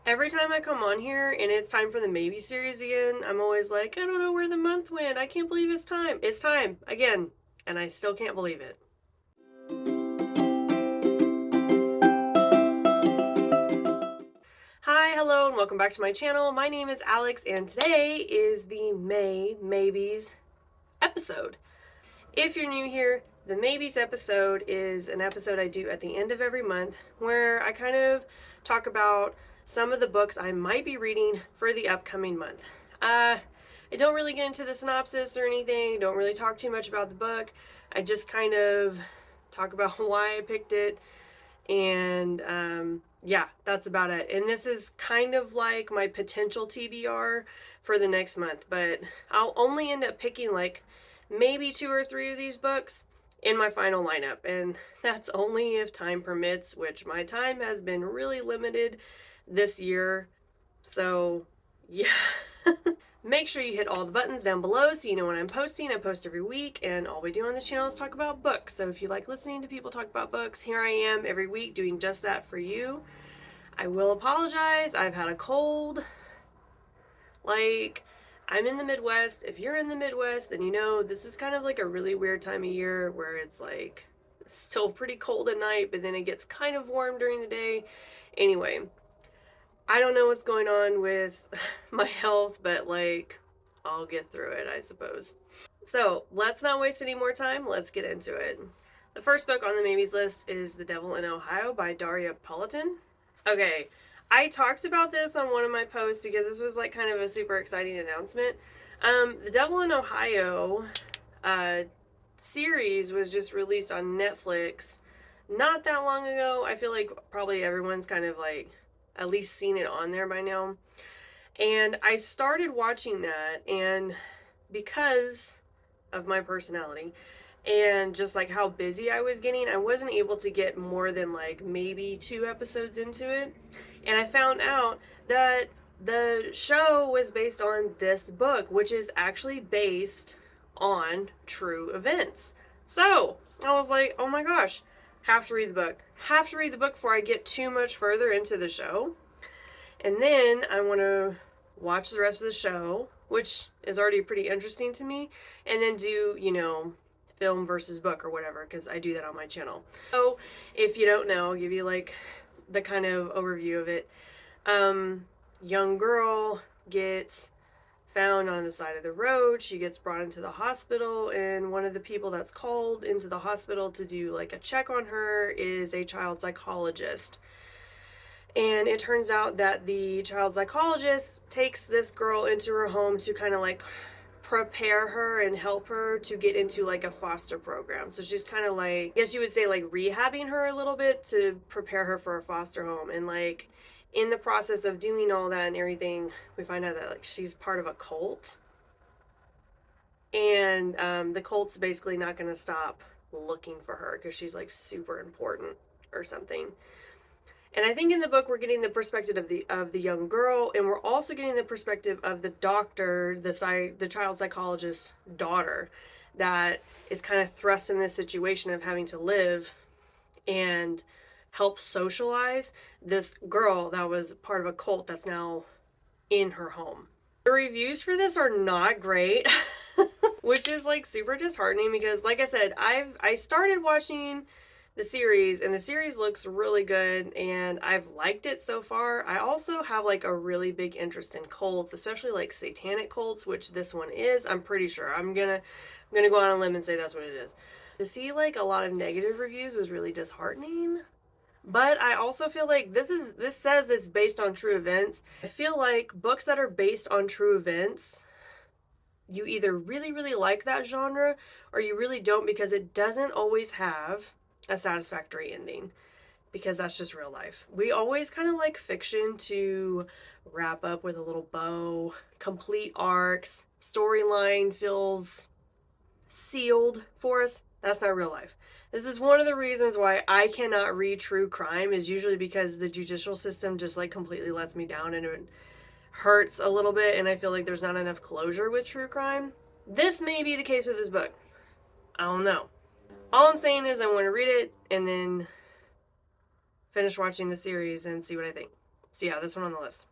Every time I come on here and it's time for the Maybe series again, I'm always like, I don't know where the month went. I can't believe it's time. It's time again. And I still can't believe it. Hi, hello, and welcome back to my channel. My name is Alex, and today is the Maybes episode. If you're new here, the Maybes episode is an episode I do at the end of every month where I kind of talk about some of the books I might be reading for the upcoming month. I don't really get into the synopsis or anything, don't really talk too much about the book. I just kind of talk about why I picked it, and yeah, that's about it. And this is kind of like my potential TBR for the next month, but I'll only end up picking like maybe 2 or 3 of these books in my final lineup, and that's only if time permits, which my time has been really limited this year. So yeah. Make sure you hit all the buttons down below so you know when I'm posting. I post every week, and all we do on this channel is talk about books. So if you like listening to people talk about books, here I am every week doing just that for you. I will apologize. I've had a cold. Like, I'm in the Midwest. If you're in the Midwest, then you know this is kind of like a really weird time of year where it's like still pretty cold at night, but then it gets kind of warm during the day. Anyway, I don't know what's going on with my health, but like, I'll get through it, I suppose. So let's not waste any more time. Let's get into it. The first book on the Maybes list is The Devil in Ohio by Daria Polatin. Okay, I talked about this on one of my posts because this was like kind of a super exciting announcement. The Devil in Ohio series was just released on Netflix not that long ago. I feel like probably everyone's kind of like at least seen it on there by now. And I started watching that, and because of my personality and just like how busy I was getting, I wasn't able to get more than like maybe 2 episodes into it. And I found out that the show was based on this book, which is actually based on true events. So I was like, oh my gosh, have to read the book. Have to read the book before I get too much further into the show. And then I want to watch the rest of the show, which is already pretty interesting to me, and then do, film versus book or whatever, because I do that on my channel. So if you don't know, I'll give you like the kind of overview of it. Young girl gets found on the side of the road. She gets brought into the hospital, and one of the people that's called into the hospital to do like a check on her is a child psychologist. And it turns out that the child psychologist takes this girl into her home to kind of like prepare her and help her to get into like a foster program. So she's kind of like, I guess you would say like rehabbing her a little bit to prepare her for a foster home. And like in the process of doing all that and everything, we find out that like she's part of a cult. And the cult's basically not going to stop looking for her because she's like super important or something. And I think in the book we're getting the perspective of the young girl, and we're also getting the perspective of the doctor, the child psychologist's daughter, that is kind of thrust in this situation of having to live and help socialize this girl that was part of a cult that's now in her home. The reviews for this are not great, which is like super disheartening because, like I said, I started watching the series, and the series looks really good, and I've liked it so far. I also have like a really big interest in cults, especially like satanic cults, which this one is. I'm pretty sure. I'm gonna go on a limb and say that's what it is. To see like a lot of negative reviews was really disheartening. But I also feel like this says it's based on true events. I feel like books that are based on true events, you either really, really like that genre or you really don't, because it doesn't always have a satisfactory ending, because that's just real life. We always kind of like fiction to wrap up with a little bow, complete arcs, storyline feels sealed for us. That's not real life. This is one of the reasons why I cannot read true crime, is usually because the judicial system just like completely lets me down, and it hurts a little bit, and I feel like there's not enough closure with true crime. This may be the case with this book. I don't know. All I'm saying is I want to read it and then finish watching the series and see what I think. So yeah, this one on the list.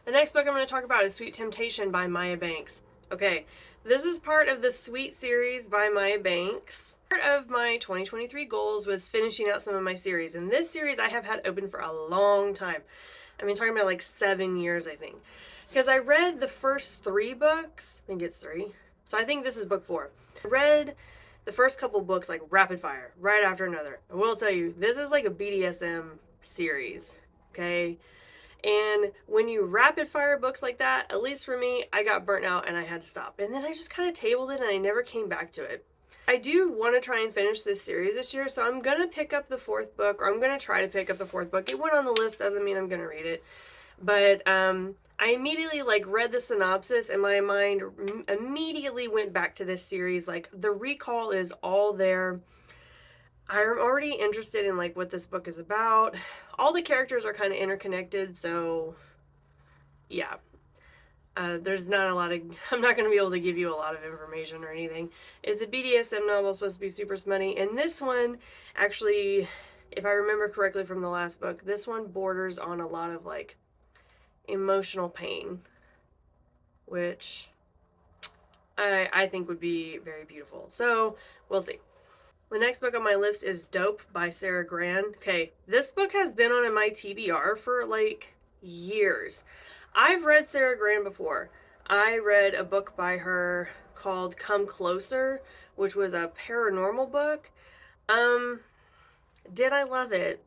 The next book I'm going to talk about is Sweet Temptation by Maya Banks. Okay, this is part of the Sweet series by Maya Banks. Part of my 2023 goals was finishing out some of my series, and this series I have had open for a long time. I mean, talking about like 7 years, I think. Because I read the first 3 books. I think it's 3. So I think this is book 4. I read the first couple books like rapid fire, right after another. I will tell you, this is like a BDSM series, okay? And when you rapid fire books like that, at least for me, I got burnt out and I had to stop. And then I just kind of tabled it and I never came back to it. I do want to try and finish this series this year, so I'm going to pick up the 4th book, or I'm going to try to pick up the 4th book. It went on the list, doesn't mean I'm going to read it. But I immediately like read the synopsis and my mind immediately went back to this series. Like the recall is all there. I'm already interested in like what this book is about. All the characters are kind of interconnected, so yeah. There's not a lot of, I'm not going to be able to give you a lot of information or anything. It's a BDSM novel, supposed to be super smutty, and this one, actually, if I remember correctly from the last book, this one borders on a lot of like emotional pain, which I think would be very beautiful. So, we'll see. The next book on my list is Dope by Sara Gran. Okay, this book has been on my TBR for like years. I've read Sara Gran before. I read a book by her called Come Closer, which was a paranormal book. Did I love it?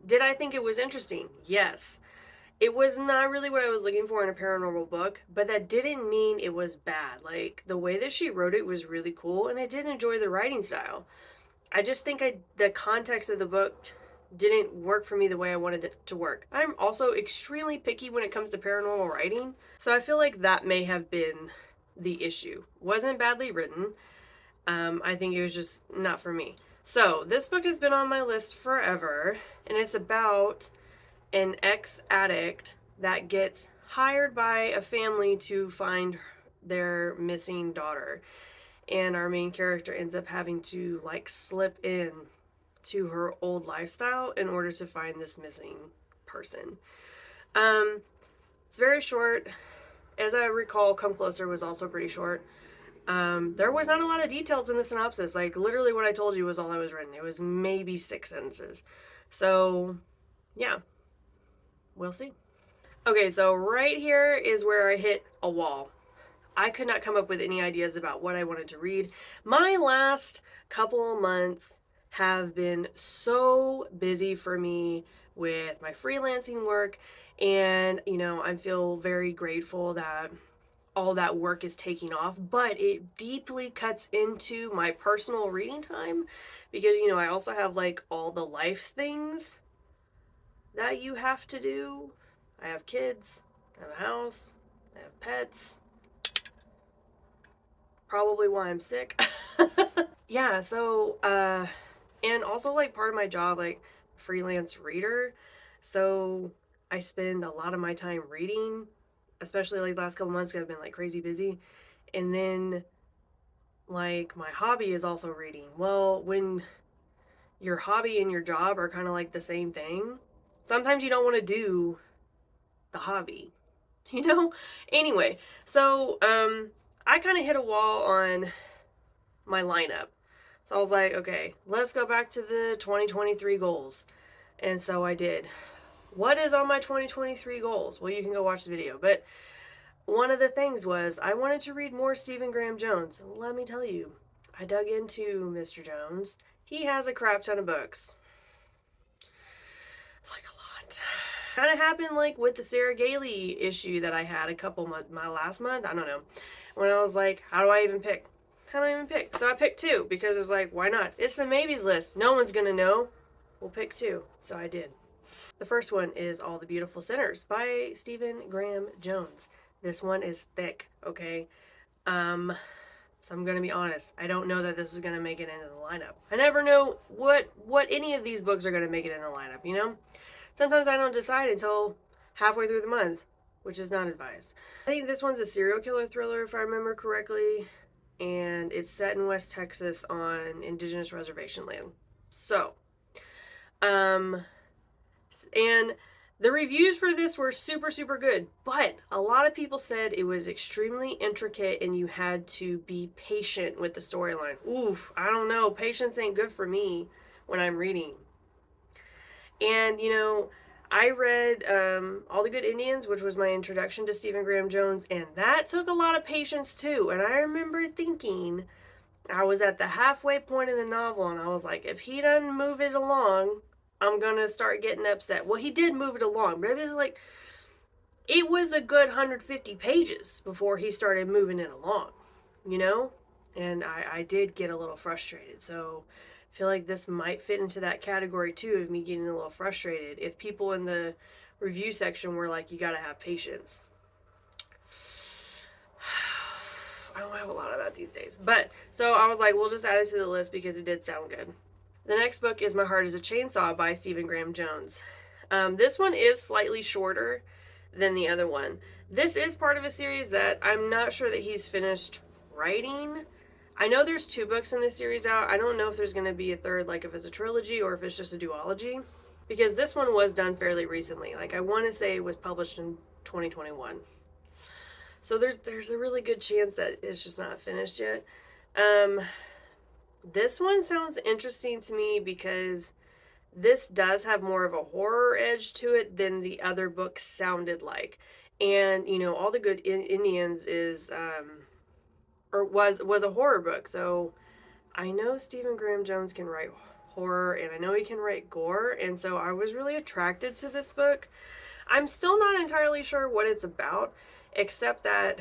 Did I think it was interesting? Yes. It was not really what I was looking for in a paranormal book, but that didn't mean it was bad. Like, the way that she wrote it was really cool, and I did enjoy the writing style. I just think the context of the book didn't work for me the way I wanted it to work. I'm also extremely picky when it comes to paranormal writing, so I feel like that may have been the issue. Wasn't badly written. I think it was just not for me. So, this book has been on my list forever, and it's about an ex-addict that gets hired by a family to find their missing daughter. And our main character ends up having to like slip in to her old lifestyle in order to find this missing person. It's very short. As I recall, Come Closer was also pretty short. There was not a lot of details in the synopsis. Like, literally what I told you was all that was written. It was maybe 6 sentences. So, yeah. We'll see. Okay, so right here is where I hit a wall. I could not come up with any ideas about what I wanted to read. My last couple of months have been so busy for me with my freelancing work, and I feel very grateful that all that work is taking off, but it deeply cuts into my personal reading time because I also have like all the life things that you have to do. I have kids, I have a house, I have pets. Probably why I'm sick. Yeah, so, and also like part of my job, like freelance reader. So I spend a lot of my time reading, especially like the last couple months because I've been like crazy busy. And then like my hobby is also reading. Well, when your hobby and your job are kind of like the same thing, sometimes you don't want to do the hobby, Anyway, so I kind of hit a wall on my lineup. So I was like, okay, let's go back to the 2023 goals. And so I did. What is on my 2023 goals? Well, you can go watch the video. But one of the things was I wanted to read more Stephen Graham Jones. Let me tell you, I dug into Mr. Jones. He has a crap ton of books. Like a lot. Kind of happened like with the Sarah Gailey issue that I had a couple months, my last month, I don't know, when I was like, how do I even pick? How do I even pick? So I picked 2 because it's like, why not? It's the maybes list. No one's gonna know. We'll pick 2. So I did. The first one is All the Beautiful Sinners by Stephen Graham Jones. This one is thick, okay? So I'm gonna be honest. I don't know that this is gonna make it into the lineup. I never know what any of these books are gonna make it in the lineup, Sometimes I don't decide until halfway through the month, which is not advised. I think this one's a serial killer thriller, if I remember correctly, and it's set in West Texas on indigenous reservation land. So, And the reviews for this were super, super good, but a lot of people said it was extremely intricate and you had to be patient with the storyline. Oof, I don't know. Patience ain't good for me when I'm reading. And, I read All the Good Indians, which was my introduction to Stephen Graham Jones, and that took a lot of patience too. And I remember thinking, I was at the halfway point in the novel, and I was like, if he doesn't move it along, I'm gonna start getting upset. Well, he did move it along, but it was a good 150 pages before he started moving it along, you know? And I did get a little frustrated. So I feel like this might fit into that category too of me getting a little frustrated. If people in the review section were like, you gotta have patience. I don't have a lot of that these days. But, so I was like, we'll just add it to the list because it did sound good. The next book is My Heart is a Chainsaw by Stephen Graham Jones. This one is slightly shorter than the other one. This is part of a series that I'm not sure that he's finished writing. I know there's 2 books in this series out. I don't know if there's going to be a third, like if it's a trilogy or if it's just a duology. Because this one was done fairly recently. Like I want to say it was published in 2021. So there's a really good chance that it's just not finished yet. This one sounds interesting to me because this does have more of a horror edge to it than the other book sounded like. And, All the Good Indians is, or was a horror book. So I know Stephen Graham Jones can write horror and I know he can write gore. And so I was really attracted to this book. I'm still not entirely sure what it's about, except that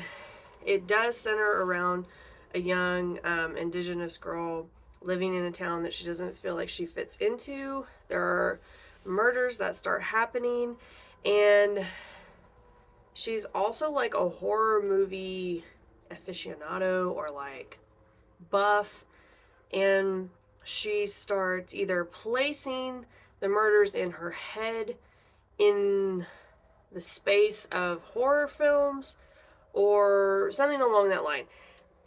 it does center around a young indigenous girl living in a town that she doesn't feel like she fits into. There are murders that start happening, and she's also like a horror movie aficionado or like buff, and she starts either placing the murders in her head in the space of horror films or something along that line.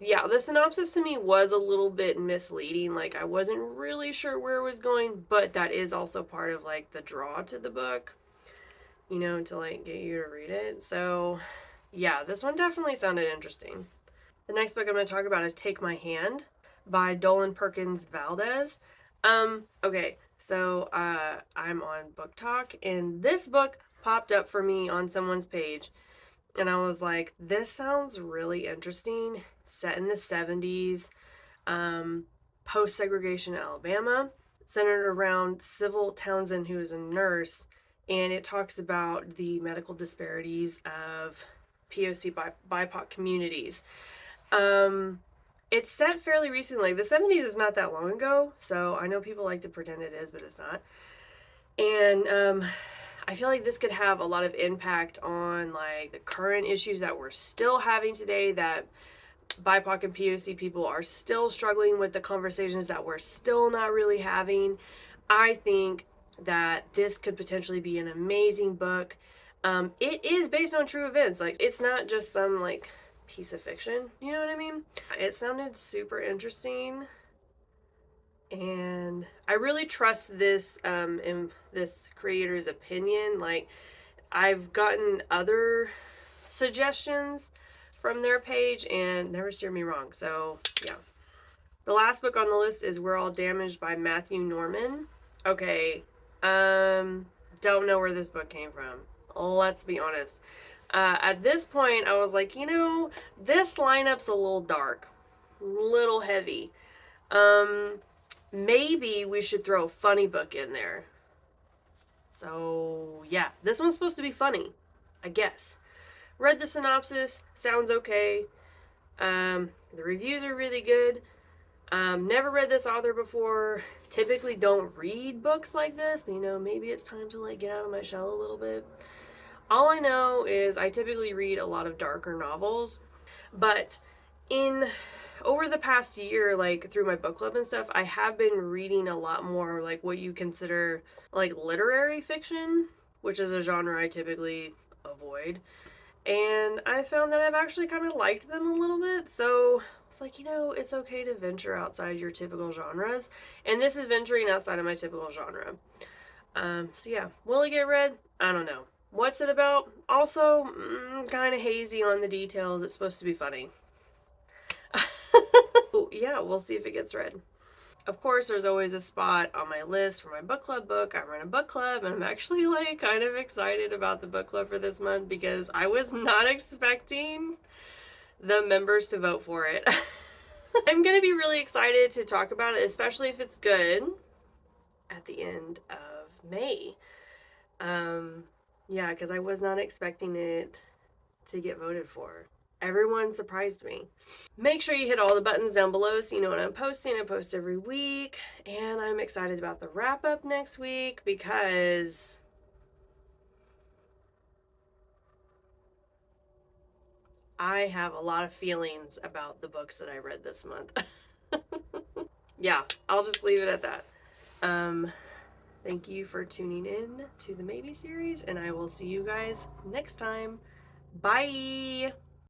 Yeah, the synopsis to me was a little bit misleading. Like, I wasn't really sure where it was going, but that is also part of, like, the draw to the book, to, like, get you to read it. So, yeah, this one definitely sounded interesting. The next book I'm going to talk about is Take My Hand by Dolen Perkins-Valdez. Okay, so, I'm on Book Talk, and this book popped up for me on someone's page, and I was like, this sounds really interesting. Set in the 70s, post-segregation Alabama, centered around Sybil Townsend, who is a nurse, and it talks about the medical disparities of POC BIPOC communities. It's set fairly recently. The 70s is not that long ago, so I know people like to pretend it is, but it's not. And I feel like this could have a lot of impact on like the current issues that we're still having today, that BIPOC and POC people are still struggling with, the conversations that we're still not really having. I think that this could potentially be an amazing book. It is based on true events. Like, it's not just some like piece of fiction, you know what I mean? It sounded super interesting, and I really trust this in this creator's opinion. Like, I've gotten other suggestions from their page and never steer me wrong. So yeah. The last book on the list is We're All Damaged by Mathew Norman. Okay, don't know where this book came from. Let's be honest. At this point, I was like, this lineup's a little dark, a little heavy. Maybe we should throw a funny book in there. So yeah, this one's supposed to be funny, I guess. Read the synopsis, sounds okay. The reviews are really good. Never read this author before. Typically don't read books like this, but maybe it's time to like get out of my shell a little bit. All I know is I typically read a lot of darker novels, but over the past year, like through my book club and stuff, I have been reading a lot more like what you consider like literary fiction, which is a genre I typically avoid. And I found that I've actually kind of liked them a little bit. So it's like, it's okay to venture outside your typical genres. And this is venturing outside of my typical genre. So yeah, will it get read? I don't know. What's it about? Also, kind of hazy on the details. It's supposed to be funny. Yeah, we'll see if it gets read. Of course, there's always a spot on my list for my book club book. I run a book club, and I'm actually like kind of excited about the book club for this month because I was not expecting the members to vote for it. I'm gonna be really excited to talk about it, especially if it's good at the end of May. Yeah, because I was not expecting it to get voted for. Everyone surprised me. Make sure you hit all the buttons down below so you know when I'm posting. I post every week, and I'm excited about the wrap up next week because I have a lot of feelings about the books that I read this month. Yeah, I'll just leave it at that. Thank you for tuning in to the Maybe series, and I will see you guys next time. Bye!